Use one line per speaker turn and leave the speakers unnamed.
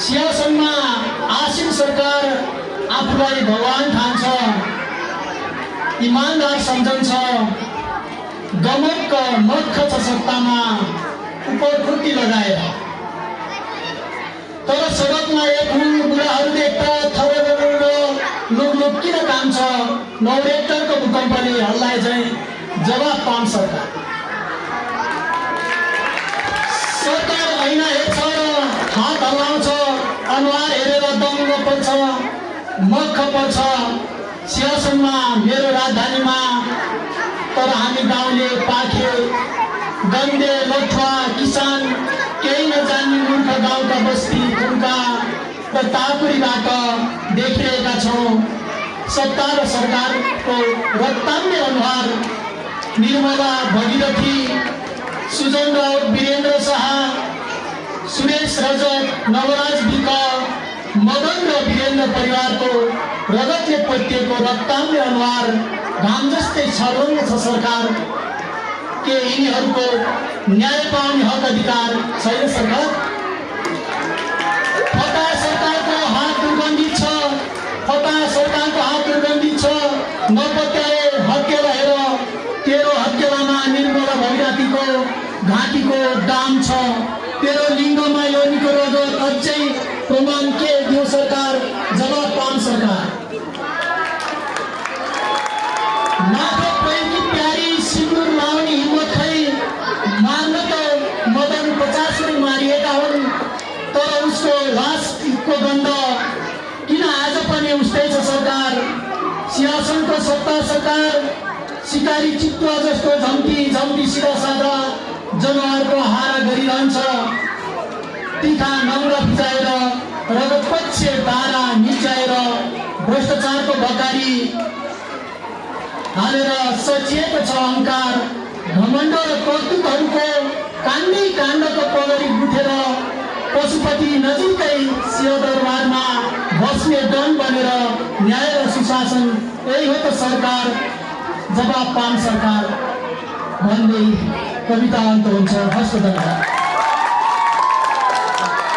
सिंहासनमा आसीन सरकार आफूलाई भगवान ठान्छ, इमानदार सम्झन्छ, गमक्क मक्ख छ सत्तामा उपरखुट्टी लगाएर। तर सडकमा एक बुढाहरू देख्दा थरथर लुक किन काम छ? 9 रेक्टरको भूकम्पले हल्लाए चाहिँ जवाब पाउन सरकार ऐना हेर्छ र हात हल्लाउँछ, अनुहार हेरेर दङ्ग पर्छ, मक्ख पर्छ। सिंहासनमा मेरो राजधानीमा, तर हामी गाउँले पाखे गन्दे लठुवा किसान केही नजान्ने मूर्ख गाउँका बस्ती खुम्का र ताकुरीबाट देखिरहेका छौँ सत्ता र सरकारको रक्ताम्य अनुहार। निर्मला भगीरथी, सुजन राउत, वीरेन्द्र शाह, सुरेश रजत, नवराज विक, मदन र वीरेन्द्र परिवारको रगतले पोतिएको रक्ताम्य अनुहार घाम जस्तै छर्लङ्ग छ सरकार। के यिनीहरूको न्याय पाउने हक अधिकार छैन सरकार? फटा सरकारको हात दुर्गन्धित छ, फटा सरकारको हात दुर्गन्धित छ। नपत्याए हत्केला हेर, तेरो हत्केलामा निर्मला भगीरथीको घाँटीको दाम छ। तेरो लिङ्गमा योनिको रगत अझै प्रमाण के दियो सरकार? जवाब पाउन सरकार। माथि पैकी प्यारी सिन्दुर लाउने हिम्मत खै? मार्न त मदन 50 मै मारिएका हुन्, तर उसको लासको गन्ध किन आज पनि उस्तै छ सरकार? सिंहासनको सत्ता सरकार सिकारी चितुवा जस्तो झम्टी झम्टी सिधा साधा जनावरको हारा गरिरहन्छ। तिखा नौरा भिजाएर रगतपक्ष दारा निचाएर भ्रष्टाचारको भकारी हालेर सचिएको छ अहङ्कार। घमण्ड र कर्तुकहरूको काण्डै काण्डको पगडी गुथेर पशुपति नजिकै सिंहदरबारमा बस्ने डन बनेर न्याय र सुशासन यही हो त सरकार। जवाब पाउन सरकार भन्दै कविता अन्त हुन्छ। हस्त धन्यवाद।